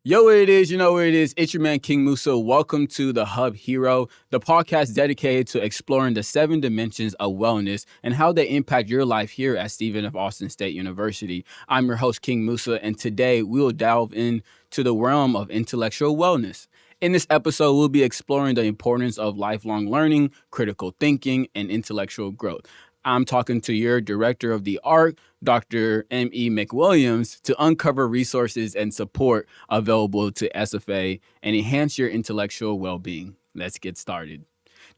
Yo, what it is, you know what it is. It's your man, King Musa. Welcome to the HubHero, the podcast dedicated to exploring the 7 dimensions of wellness and how they impact your life here at Stephen F. Austin State University. I'm your host, King Musa, and today we will delve into the realm of intellectual wellness. In this episode, we'll be exploring the importance of lifelong learning, critical thinking, and intellectual growth. I'm talking to your director of the AARC, Dr. M.E. McWilliams, to uncover resources and support available to SFA and enhance your intellectual well-being. Let's get started.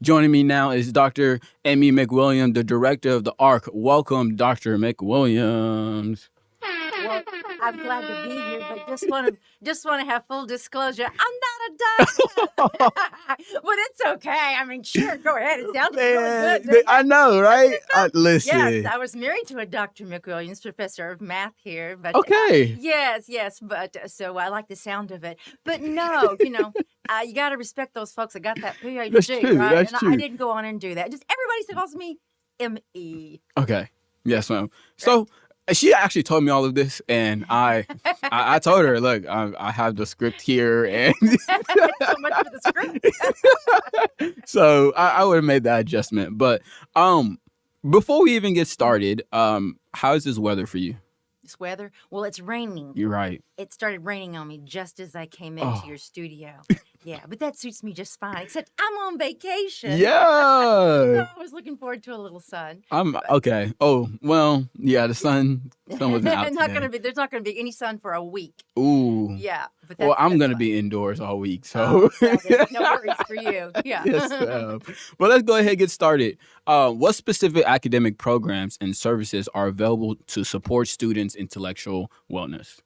Joining me now is Dr. M.E. McWilliams, the director of the AARC. Welcome, Dr. McWilliams. Well, I'm glad to be here, but just want to have full disclosure. I'm not a doctor, but it's okay. I mean, sure, go ahead. It sounds really good. I know, right? Listen. Yes, I was married to a Dr. McWilliams, professor of math here. But okay. Yes, but so I like the sound of it. But no, you got to respect those folks that got that PhD, That's true. right? That's and true. I didn't go on and do that. Just everybody calls me M.E. Okay. Yes, ma'am. So. She actually told me all of this, and I told her, look, I have the script here, and so much for the script. So I would have made that adjustment. But before we even get started, how is this weather for you? This weather? Well, it's raining. You're right. It started raining on me just as I came into your studio. Yeah, but that suits me just fine, except I'm on vacation. Yeah. So I was looking forward to a little sun. Okay. Oh, well, yeah, the sun wasn't out today. There's not gonna be any sun for a week. Ooh. Yeah. But Well, I'm gonna be indoors all week, so no worries for you. Yeah. Yes. Well, let's go ahead and get started. What specific academic programs and services are available to support students' intellectual wellness?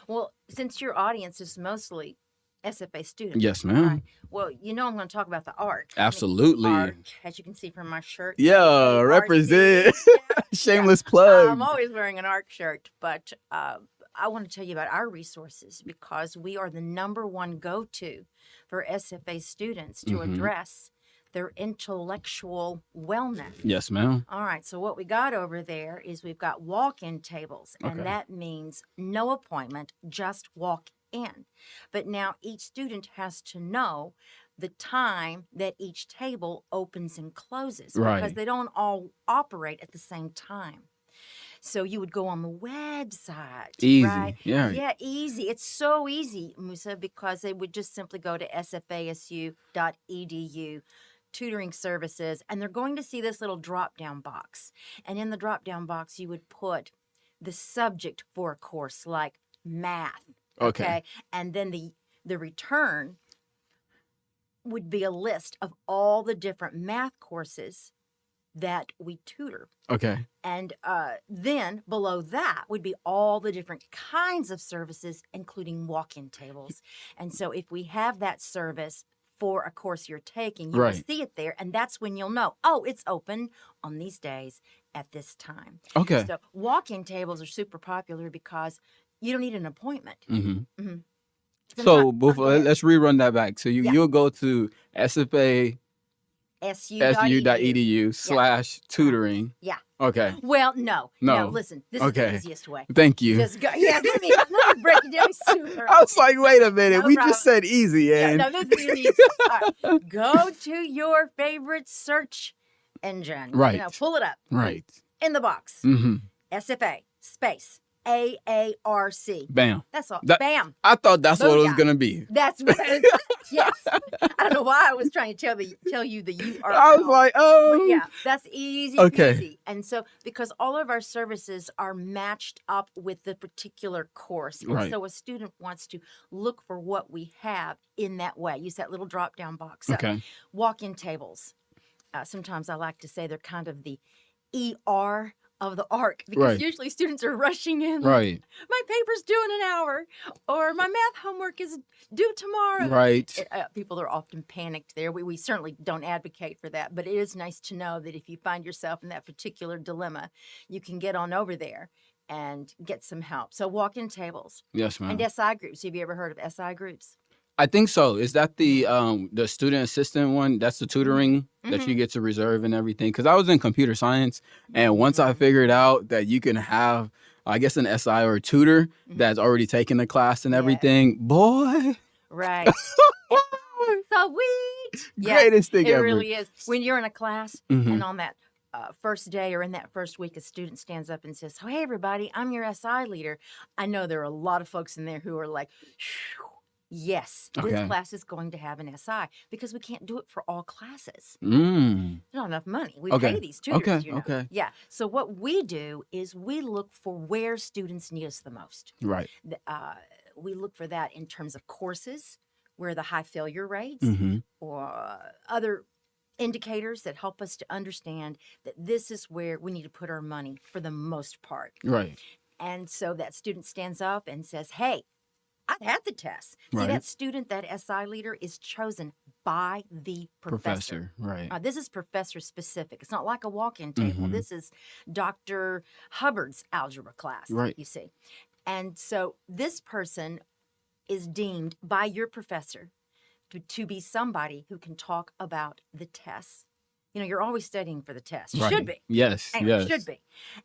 Well, since your audience is mostly SFA students. Yes, ma'am. Right. Well, I'm going to talk about the AARC. Absolutely. AARC, as you can see from my shirt. Yeah, AARC. represent. Yeah. Shameless plug. I'm always wearing an AARC shirt, but I want to tell you about our resources because we are the number one go-to for SFA students to address their intellectual wellness. Yes, ma'am. All right, so what we got over there is we've got walk-in tables, and that means no appointment, just walk in. But now each student has to know the time that each table opens and closes because they don't all operate at the same time. So you would go on the website. Easy. Right? Yeah. Yeah, easy. It's so easy, Musa, because they would just simply go to sfasu.edu, tutoring services, and they're going to see this little drop-down box. And in the drop-down box, you would put the subject for a course like math. Okay. And then the return would be a list of all the different math courses that we tutor. Okay. And then below that would be all the different kinds of services, including walk-in tables. And so if we have that service for a course you're taking, you will see it there. And that's when you'll know, it's open on these days at this time. Okay. So walk-in tables are super popular because you don't need an appointment. So let's rerun that back. So you'll go to sfasu.edu/tutoring. Yeah. Okay. Well, no. Listen, this is the easiest way. Thank you. Just go, let me break it down super. I was like, wait a minute. No we problem. just said easy. And... Yeah, no, this is easy. All right. Go to your favorite search engine. Right. Pull it up. Right. In the box. SFA space AARC. Bam. That's all. Bam. I thought that's what it was going to be. That's what it is. Yes. I don't know why I was trying to tell you the URL. I was like, But yeah, that's easy. Okay. Easy. And so because all of our services are matched up with the particular course. And so a student wants to look for what we have in that way. Use that little drop-down box. So walk-in tables. Sometimes I like to say they're kind of the ER of the AARC because usually students are rushing in. Right. My paper's due in an hour, or my math homework is due tomorrow. Right. People are often panicked there. We certainly don't advocate for that, but it is nice to know that if you find yourself in that particular dilemma, you can get on over there and get some help. So walk-in tables. Yes, ma'am. And SI groups. Have you ever heard of SI groups? I think so. Is that the student assistant one? That's the tutoring that you get to reserve and everything? Because I was in computer science, and once I figured out that you can have I guess an SI or a tutor that's already taken the class and everything. Boy. Right. Sweet. Yeah, Greatest thing it ever. really is. When you're in a class Mhm. and on that first day or in that first week, a student stands up and says, "Oh, hey, everybody, I'm your SI leader." I know there are a lot of folks in there who are like, "Phew, yes, this Okay. class is going to have an SI," because we can't do it for all classes. Mm. There's not enough money. We Okay. pay these tutors, Okay. you know. Okay. Yeah. So what we do is we look for where students need us the most. Right. We look for that in terms of courses, where the high failure rates Mm-hmm. or other indicators that help us to understand that this is where we need to put our money for the most part. Right. And so that student stands up and says, "Hey, I've had the test." See, Right. that student, that SI leader, is chosen by the professor. Right. This is professor specific. It's not like a walk-in table. Mhm. This is Dr. Hubbard's algebra class, Right. you see. And so this person is deemed by your professor to be somebody who can talk about the tests. You know, you're always studying for the test. You Right. should be. Yes. Anyway, Yes. should be.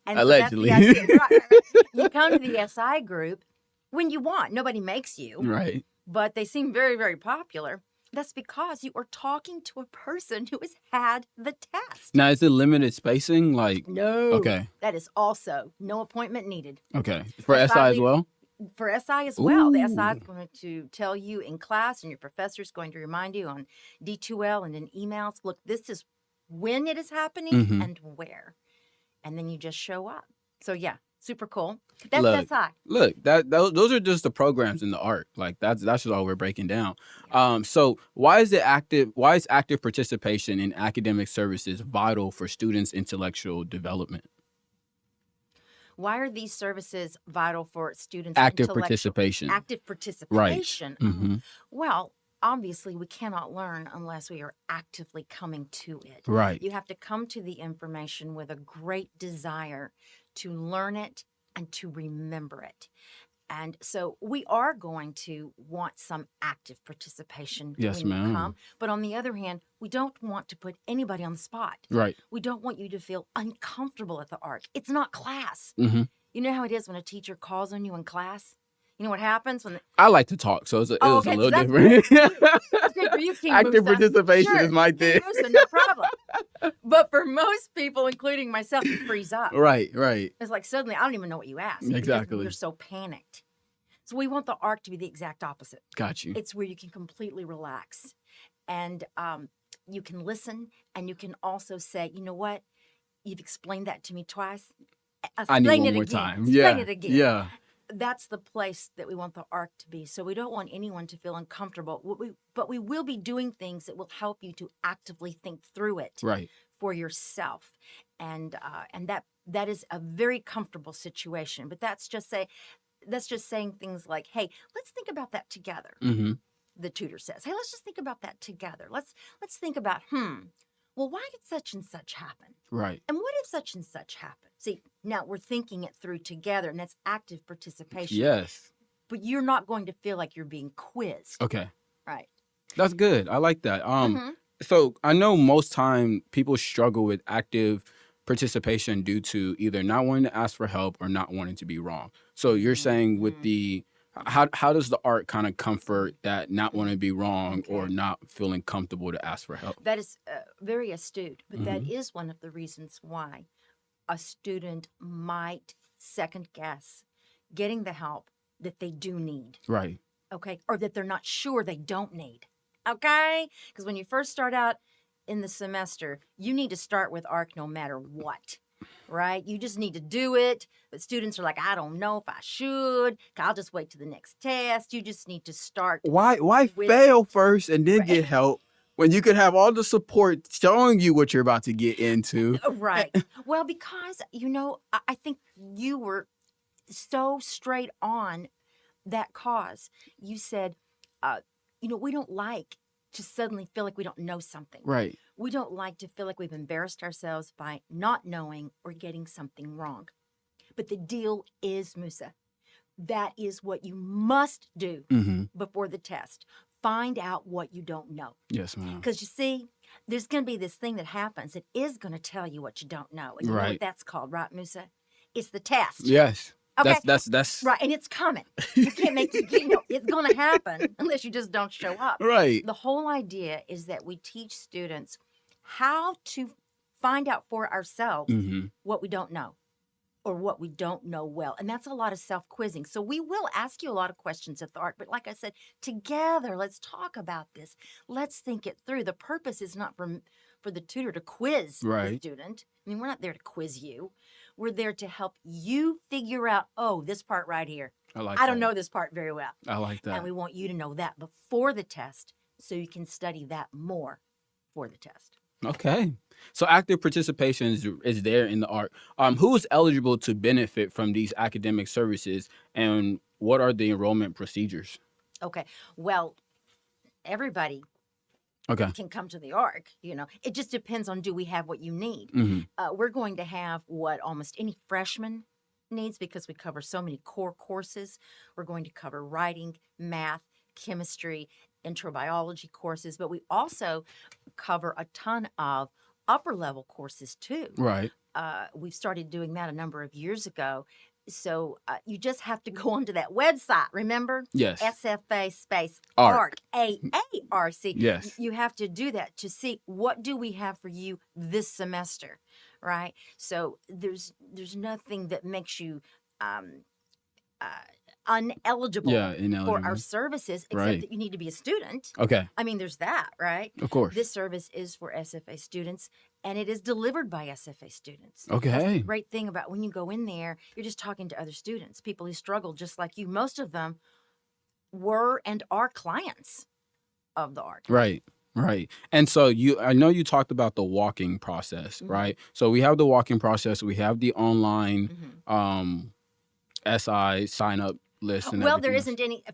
And Allegedly. So that's the idea. Right. You come to the SI group when you want. Nobody makes you, Right. but they seem very, very popular. That's because you are talking to a person who has had the test. Now, is it limited spacing? Like, No. okay. That is also no appointment needed. Okay. For SI SI as leader- well? For SI as well. The Ooh. SI is going to tell you in class, and your professor is going to remind you on D2L and in emails. Look, this is when it is happening Mhm. and where. And then you just show up. So, yeah, super cool. That's Look, SI. Look, those are just the programs in the ARC. Like that's just all we're breaking down. So why is active participation in academic services vital for students' intellectual development? Why are these services vital for students' Active intellectual- participation. Active participation. Mm-hmm. Well, obviously, we cannot learn unless we are actively coming to it. Right. You have to come to the information with a great desire to learn it and to remember it. And so we are going to want some active participation Yes, when you ma'am. come. But on the other hand, we don't want to put anybody on the spot. Right. We don't want you to feel uncomfortable at the ARC. It's not class. Mm-hmm. You know how it is when a teacher calls on you in class? You know what happens when I like to talk, so it was okay, a little that's different. that's good for you, King Active Musa. participation Sure, is my King thing. Musa, no problem. But for most people, including myself, you freeze up. Right. Right. It's like suddenly I don't even know what you asked. because Exactly. You're so panicked. So we want the ARC to be the exact opposite. Got you. It's where you can completely relax. And you can listen, and you can also say, you know what? You've explained that to me twice. I need Explain one it more again. time. Explain Yeah. it again. Yeah. That's the place that we want the ARC to be. So we don't want anyone to feel uncomfortable. But we will be doing things that will help you to actively think through it Right. for yourself. And that is a very comfortable situation. But that's just saying things like, hey, let's think about that together. Mm-hmm. The tutor says, hey, let's just think about that together. Let's think about, well, why did such and such happen? Right. And what if such and such happened? See, now we're thinking it through together, and that's active participation. Yes. But you're not going to feel like you're being quizzed. Okay. Right. That's good. I like that. Mhm. So I know most time people struggle with active participation due to either not wanting to ask for help or not wanting to be wrong. So you're saying with the how does the ARC kind of comfort that not wanting to be wrong or Okay. not feeling comfortable to ask for help? That is very astute, but that Mhm. is one of the reasons why a student might second guess getting the help that they do need, Right. okay? Or that they're not sure they don't need, okay? Because when you first start out in the semester, you need to start with ARC no matter what, right? You just need to do it. But students are like, I don't know if I should. I'll just wait to the next test. You just need to start. Why with- fail first and then Right. get help when you could have all the support showing you what you're about to get into? Right. Well, because, I think you were so straight on that cause. You said, we don't like to suddenly feel like we don't know something. Right. We don't like to feel like we've embarrassed ourselves by not knowing or getting something wrong. But the deal is, Musa, that is what you must do Mm-hmm. before the test. Find out what you don't know. Yes, ma'am. Because you see, there's going to be this thing that happens that is going to tell you what you don't know. And you know Right. what that's called, right, Musa? It's the test. Yes. Okay. That's Right. And it's coming. You can't make it's going to happen unless you just don't show up. right. The whole idea is that we teach students how to find out for ourselves Mm-hmm. what we don't know or what we don't know well. And that's a lot of self-quizzing. So we will ask you a lot of questions at the ARC. But like I said, together, let's talk about this. Let's think it through. The purpose is not for the tutor to quiz the Right. student. I mean, we're not there to quiz you. We're there to help you figure out, oh, this part right here. I don't know this part very well. I like that. And we want you to know that before the test so you can study that more for the test. Okay. So active participation is there in the ARC. Who is eligible to benefit from these academic services, and what are the enrollment procedures? Okay. Well, everybody Okay. can come to the ARC. It just depends on, do we have what you need? Mm-hmm. We're going to have what almost any freshman needs because we cover so many core courses. We're going to cover writing, math, chemistry, intro biology courses, but we also cover a ton of upper level courses too. Right. We've started doing that a number of years ago. So you just have to go onto that website, remember? Yes. SFA space ARC. AARC. Yes. You have to do that to see what do we have for you this semester, right? So there's nothing that makes you uneligible Yeah, for ineligible. our services, except Right. that you need to be a student. Okay. I mean, there's that, right? Of course. This service is for SFA students, and it is delivered by SFA students. Okay. That's the great thing about when you go in there, you're just talking to other students, people who struggle just like you. Most of them were and are clients of the ARC. Right. Right. And so I know you talked about the walking process, Mhm. right? So we have the walking process, we have the online Mhm. SI sign up list and Well, there everything isn't any so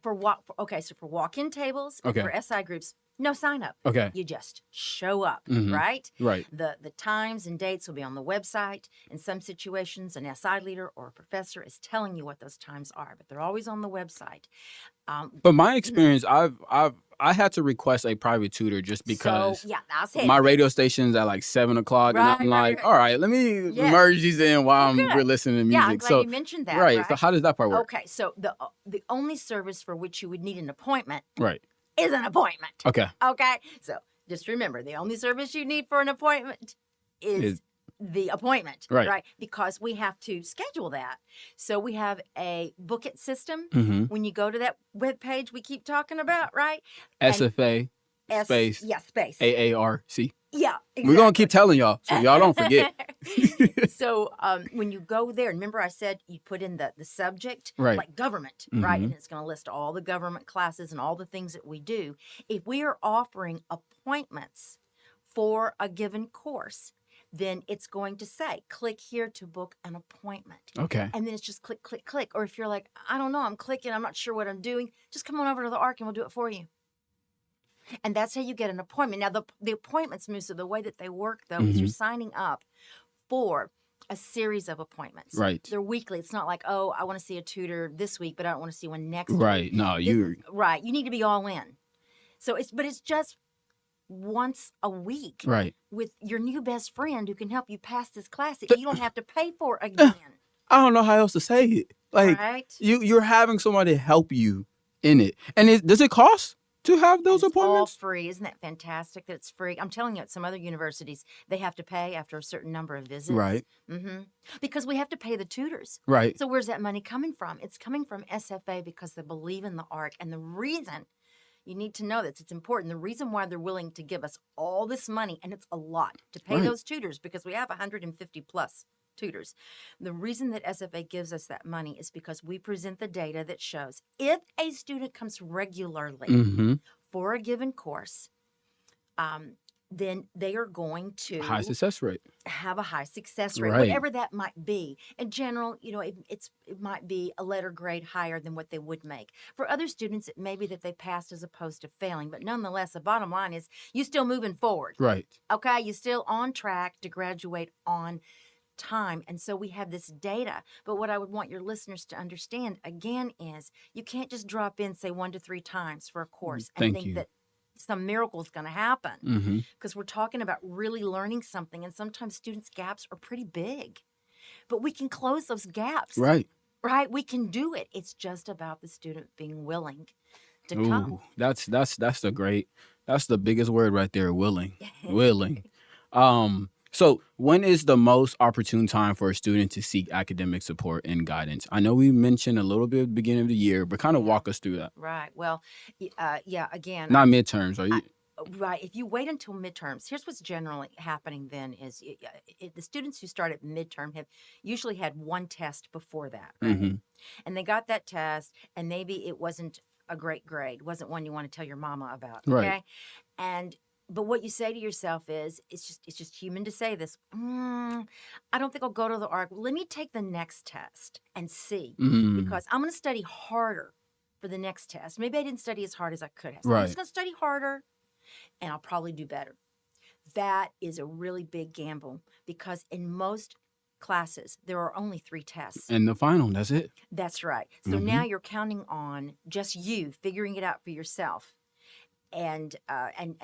for walk-in tables, and Okay. for SI groups, no sign up. else. Okay. You just show up, Mhm. right? Right. The times and dates will be on the website. In some situations, an SI leader or a professor is telling you what those times are, but they're always on the website. But my experience, I had to request a private tutor just because So, yeah, I'll say my radio station's at like 7 o'clock, and Right, I'm right, like, right. all right, let me Yes. merge these in while Well, we're good. listening to Yeah, I'm music. glad So you mentioned that. right. So how does that part work? Okay, so the only service for which you would need an appointment Right. is an appointment. Okay. Okay, so just remember, the only service you need for an appointment is the appointment, Right. Because we have to schedule that. So we have a book it system. Mm-hmm. When you go to that webpage we keep talking about, right? And SFA space space. AARC. Yeah, We're gonna keep telling y'all so y'all don't forget. So when you go there, remember I said you put in the subject, Right. like government, right? Mhm. And it's going to list all the government classes and all the things that we do. If we are offering appointments for a given course, then it's going to say, click here to book an appointment. Okay. And then it's just click, click, click. Or if you're like, I don't know, I'm clicking, I'm not sure what I'm doing, just come on over to the ARC and we'll do it for you. And that's how you get an appointment. Now, the appointments, Musa, the way that they work, though, is you're signing up for a series of appointments. Right. They're weekly. It's not like, oh, I want to see a tutor this week, but I don't want to see one next week. Right. No, you Right. You need to be all in. So it's just once a week right. with your new best friend who can help you pass this class that you don't have to pay for again. I don't know how else to say it. Like right? you're having somebody help you in it. And does it cost to have those It's all appointments? free. Isn't that fantastic that it's free? I'm telling you, at some other universities, they have to pay after a certain number of visits. Right. Mm-hmm. Because we have to pay the tutors. Right. So where's that money coming from? It's coming from SFA because they believe in the ARC. And the reason, you need to know this, it's important, the reason why they're willing to give us all this money, and it's a lot, to pay Right. those tutors, because we have 150 plus tutors. The reason that SFA gives us that money is because we present the data that shows if a student comes regularly Mm-hmm. for a given course, then they are going to High success rate. have a high success rate, Right. whatever that might be. In general, it might be a letter grade higher than what they would make. For other students, it may be that they passed as opposed to failing, but nonetheless, the bottom line is you still moving forward. Right. Okay, you're still on track to graduate on time. And so we have this data. But what I would want your listeners to understand again is you can't just drop in, say, 1 to 3 times for a course and Thank think you. that some miracle is going to happen, Mm-hmm. because we're talking about really learning something. And sometimes students' gaps are pretty big, but we can close those gaps. Right. right? We can do it. It's just about the student being willing to come. Ooh, that's the biggest word right there, willing. Willing. So when is the most opportune time for a student to seek academic support and guidance? I know we mentioned a little bit at the beginning of the year, but kind of Yeah. walk us through that. Right. Well, yeah, again, Not midterms, are I, you? right. If you wait until midterms, here's what's generally happening then is the students who start at midterm have usually had one test before that, right? Mm-hmm. And they got that test, and maybe it wasn't a great grade, wasn't one you want to tell your mama about, Right. okay? And but what you say to yourself is, it's just human to say this. I don't think I'll go to the ARC. Let me take the next test and see, Mm, because I'm going to study harder for the next test. Maybe I didn't study as hard as I could have. So I'm right. just going to study harder, and I'll probably do better. That is a really big gamble, because in most classes there are only 3 tests. And the final, that's it. That's right. So now you're counting on just you figuring it out for yourself, and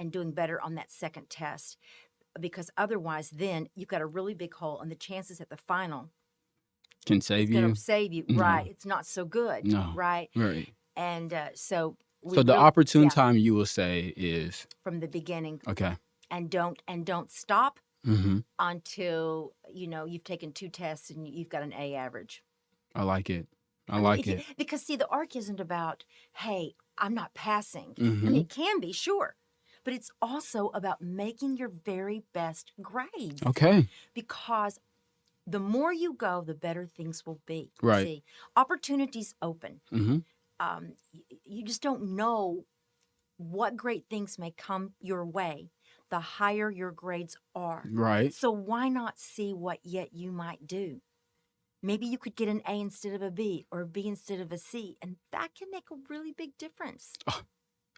doing better on that second test, because otherwise then you've got a really big hole, and the chances at the final Can save going you. to save you. No. Right. It's not so good. No. Right. Right. And so we So the really, opportune yeah, time you will say is from the beginning, okay. and don't stop Mm-hmm. until you've taken 2 tests and you've got an A average. I like it. I mean, like it. because see, the ARC isn't about, hey, I'm not passing. I Mm-hmm. mean, it can be, sure, but it's also about making your very best grades, Okay. because the more you go, the better things will be. Right. See, opportunities open. Mm-hmm. You just don't know what great things may come your way the higher your grades are. Right. So why not see what yet you might do? Maybe you could get an A instead of a B, or a B instead of a C, and that can make a really big difference.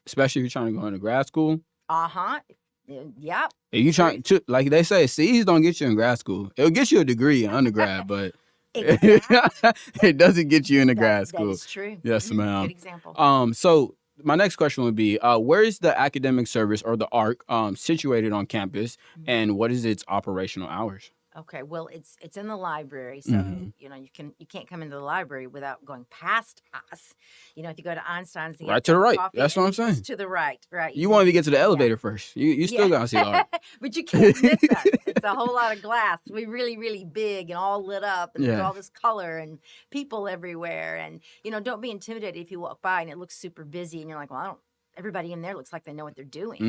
Especially if you're trying to go into grad school. Uh-huh. Yep. If you trying to, like they say, C's don't get you in grad school. It'll get you a degree in undergrad, but Exactly. it doesn't get you into grad That school. is true. Yes, Mhm. ma'am. Good example. So my next question would be, where is the academic service or the ARC situated on campus, and what is its operational hours? Okay, well, it's in the library, so Mhm. you can't come into the library without going past us. If you go to Einstein's and get a Right to the cup of right. coffee, That's what and I'm it's saying. to the right, right? You want to get to the Yeah, elevator first. You still yeah. gotta see the ARC. But you can't miss us. It's a whole lot of glass. We're really, really big and all lit up, and there's Yeah. all this color and people everywhere. And don't be intimidated if you walk by and it looks super busy, and you're like, well, everybody in there looks like they know what they're doing.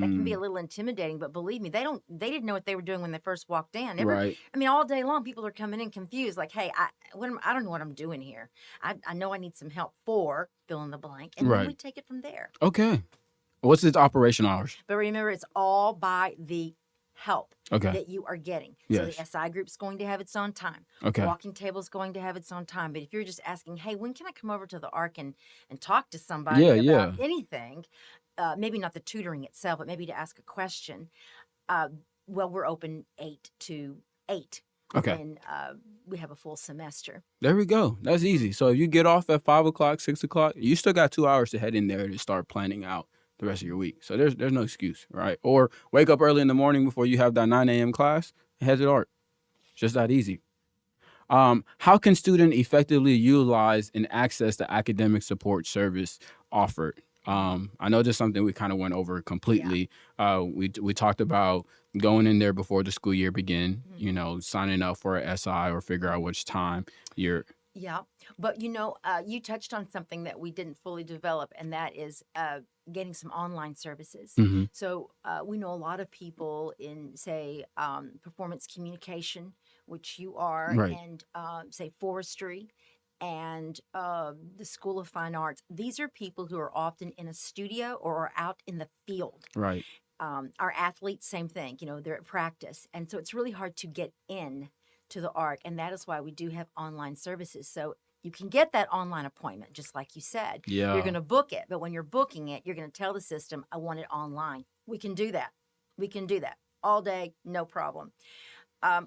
That can be a Mm, little intimidating, but believe me, they didn't know what they were doing when they first walked in. right. All day long, people are coming in confused, like, hey, I don't know what I'm doing here. I know I need some help for fill in the blank, and then we Right. take it from there. Okay. What's its operational hours? But remember, it's all by the help Okay. that you are getting. So Yes. the SI group's going to have its own time. Okay. Walking table's going to have its own time. But if you're just asking, hey, when can I come over to the ARC and talk to somebody Yeah. about Yeah. anything, maybe not the tutoring itself, but maybe to ask a question, well, we're open 8 to 8. Okay. And we have a full semester. There we go. That's easy. So if you get off at 5 o'clock, 6 o'clock, you still got 2 hours to head in there to start planning out the rest of your week. So there's no excuse, right? Or wake up early in the morning before you have that 9 a.m. class and head to the ARC. It's just that easy. How can students effectively utilize and access the academic support service offered? I know this is something we kind of went over completely. We talked about going in there before the school year begin, signing up for a SI or figure out which time you're. Yeah, but you touched on something that we didn't fully develop, and that is getting some online services. Mhm. So we know a lot of people in, say, performance communication, which you are, Right. and say forestry, and the School of Fine Arts. These are people who are often in a studio or are out in the field. Right. Our athletes, same thing. They're at practice, and so it's really hard to get in to the ARC, and that is why we do have online services. So you can get that online appointment, just like you said. Yeah. You're going to book it, but when you're booking it, you're going to tell the system, I want it online. We can do that. We can do that all day, no problem.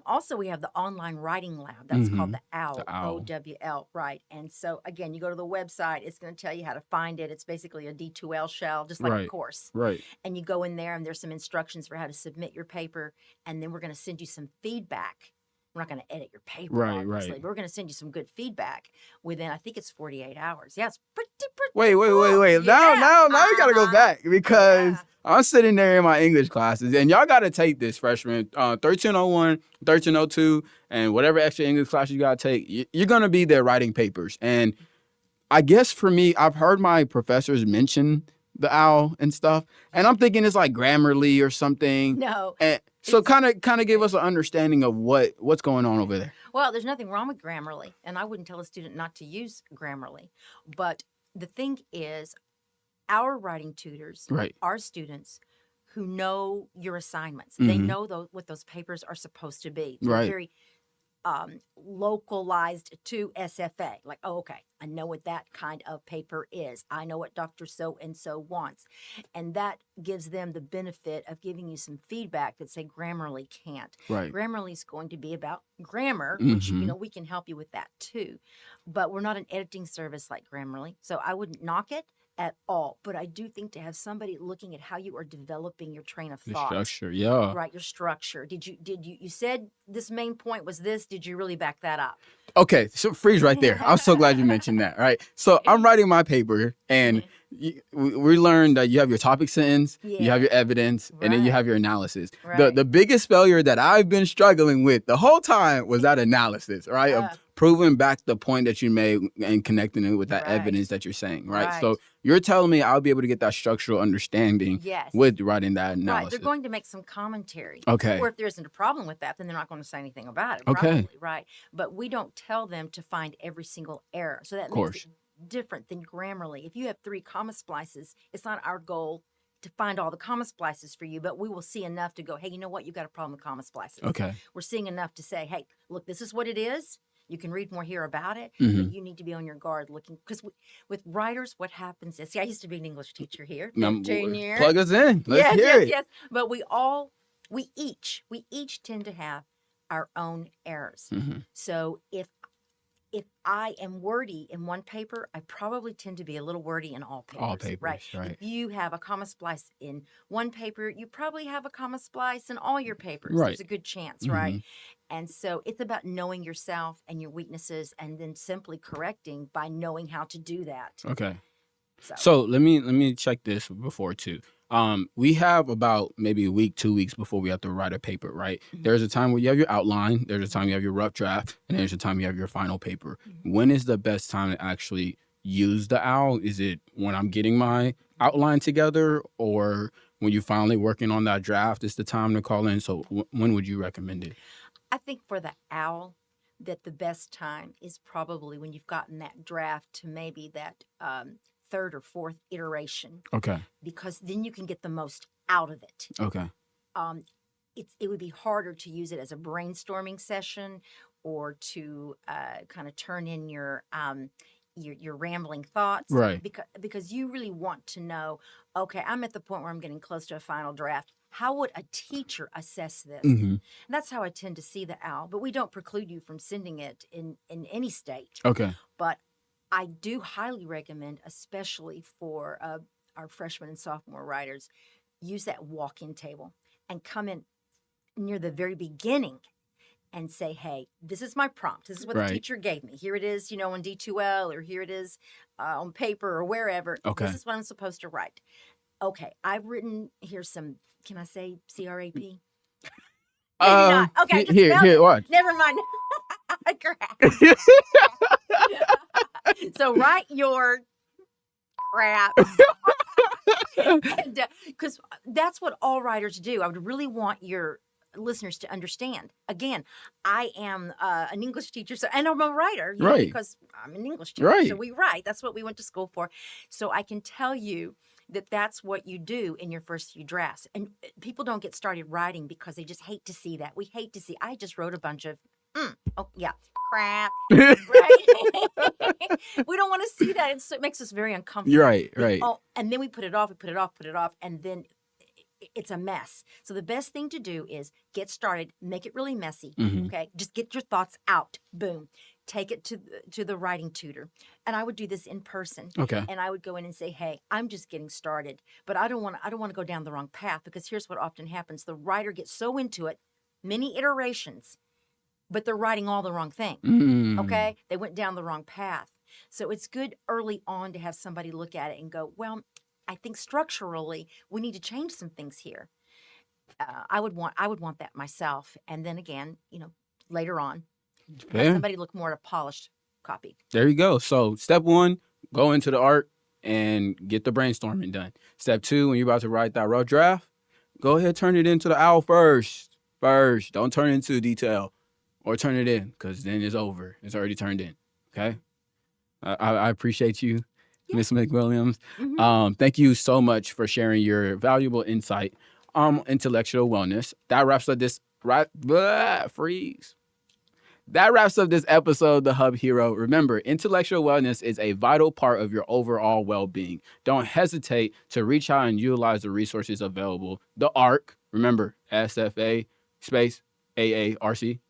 Also, we have the online writing lab. That's called the OWL, The OWL. OWL, right? And so, again, you go to the website, it's going to tell you how to find it. It's basically a D2L shell, just like a Right. course. Right. And you go in there, and there's some instructions for how to submit your paper, and then we're going to send you some feedback we're not going to edit your paper, Right, obviously. right. But we're going to send you some good feedback within, I think it's 48 hours. Yeah, it's pretty Wait. quick. Now you gotta go back because Yeah. I'm sitting there in my English classes, and y'all gotta take this, freshman, 1301, 1302, and whatever extra English class you gotta take. You're gonna be there writing papers, and I guess for me, I've heard my professors mention the owl and stuff, and I'm thinking it's like Grammarly or something. No. And so kind of give us an understanding of what's going on over there. Well, there's nothing wrong with Grammarly, and I wouldn't tell a student not to use Grammarly. But the thing is, our writing tutors Right. are students who know your assignments. They Mhm. know what those papers are supposed to be. They're Right. very localized to SFA. Like, oh, okay, I know what that kind of paper is. I know what Dr. So-and-so wants. And that gives them the benefit of giving you some feedback that, say, Grammarly can't. Right. Grammarly is going to be about grammar, which, Mhm. we can help you with that too. But we're not an editing service like Grammarly. So I wouldn't knock it at all. But I do think to have somebody looking at how you are developing your train of The thought. structure, yeah. Right, your structure. You said this main point was this. Did you really back that up? Okay, so freeze right there. I'm so glad you mentioned that. Right. So I'm writing my paper, and we learned that you have your topic sentence, you have your evidence, and then you Right. have your analysis. Right. The biggest failure that I've been struggling with the whole time was that analysis, right? Yeah. Of proving back the point that you made and connecting it with that Right. evidence that you're saying, right? Right. So you're telling me I'll be able to get that structural understanding Yes. with writing that Right. analysis. They're going to make some commentary. Okay. Or if there isn't a problem with that, then they're not going to say anything about it. Okay. Probably, right. But we don't tell them to find every single error. So that makes course. it different than Grammarly. If you have 3 comma splices, it's not our goal to find all the comma splices for you, but we will see enough to go, hey, you know what? You got a problem with comma splices. Okay. We're seeing enough to say, hey, look, this is what it is. You can read more here about it, Mhm. but you need to be on your guard looking. Because with writers, what happens is, see, I used to be an English teacher here, 15 years. Plug us in. Let's hear it. Yes. But we each tend to have our own errors. Mhm. So if I am wordy in one paper, I probably tend to be a little wordy in all papers. All papers, right. If you have a comma splice in one paper, you probably have a comma splice in all your papers. Right. There's a good chance, right? And so it's about knowing yourself and your weaknesses, and then simply correcting by knowing how to do that. Okay. So let me check this before too. We have about maybe a week, 2 weeks before we have to write a paper, right? There's a time where you have your outline, there's a time you have your rough draft, and there's a time you have your final paper. When is the best time to actually use the OWL? Is it when I'm getting my outline together, or when you're finally working on that draft is the time to call in? So when would you recommend it? I think for the OWL, that the best time is probably when you've gotten that draft to maybe that 3rd or 4th iteration, Okay. because then you can get the most out of it. Okay. It would be harder to use it as a brainstorming session, or to kind of turn in your rambling thoughts, Right. Because you really want to know, okay, I'm at the point where I'm getting close to a final draft. How would a teacher assess this? Mhm. And that's how I tend to see the OWL, but we don't preclude you from sending it in any state. Okay. But I do highly recommend, especially for our freshman and sophomore writers, use that walk-in table and come in near the very beginning and say, hey, this is my prompt. This is what Right. the teacher gave me. Here it is, on D2L, or here it is on paper or wherever. Okay. This is what I'm supposed to write. Okay, I've written, here's some, can I say CRAP? Maybe not. Okay, just Here, watch. never mind. Crap. So write your crap. Because that's what all writers do. I would really want your listeners to understand. Again, I am an English teacher, and I'm a writer, Right. because I'm an English teacher. Right. So we write. That's what we went to school for. So I can tell you that that's what you do in your first few drafts. And people don't get started writing because they just hate to see that. We hate to see. I just wrote a bunch of, crap. Right? We don't want to see that. It makes us very uncomfortable. Right. Oh, and then we put it off, and then it's a mess. So the best thing to do is get started, make it really messy. Mhm. Okay, just get your thoughts out. Boom, take it to the writing tutor, and I would do this in person. Okay. And I would go in and say, hey, I'm just getting started, but I don't want to go down the wrong path, because here's what often happens: the writer gets so into it, many iterations, but they're writing all the wrong thing. Mm. Okay? They went down the wrong path. So it's good early on to have somebody look at it and go, well, I think structurally we need to change some things here. I would want that myself. And then again, later on, have Fair. somebody look more at a polished copy. There you go. So step 1, go into the art and get the brainstorming done. Step 2, when you're about to write that rough draft, go ahead, turn it into the owl first. Don't turn it into detail or turn it in, because then it's over. It's already turned in. Okay? I appreciate you, Miss McWilliams. Mm-hmm. Thank you so much for sharing your valuable insight on intellectual wellness. That wraps up this That wraps up this episode of the Hub Hero. Remember, intellectual wellness is a vital part of your overall well-being. Don't hesitate to reach out and utilize the resources available. The ARC, remember, SFA space AARC.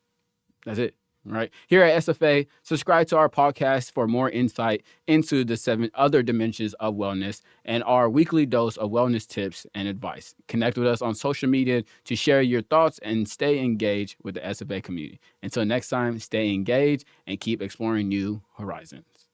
That's it. Right here at SFA, subscribe to our podcast for more insight into the 7 other dimensions of wellness and our weekly dose of wellness tips and advice. Connect with us on social media to share your thoughts and stay engaged with the SFA community. Until next time, stay engaged and keep exploring new horizons.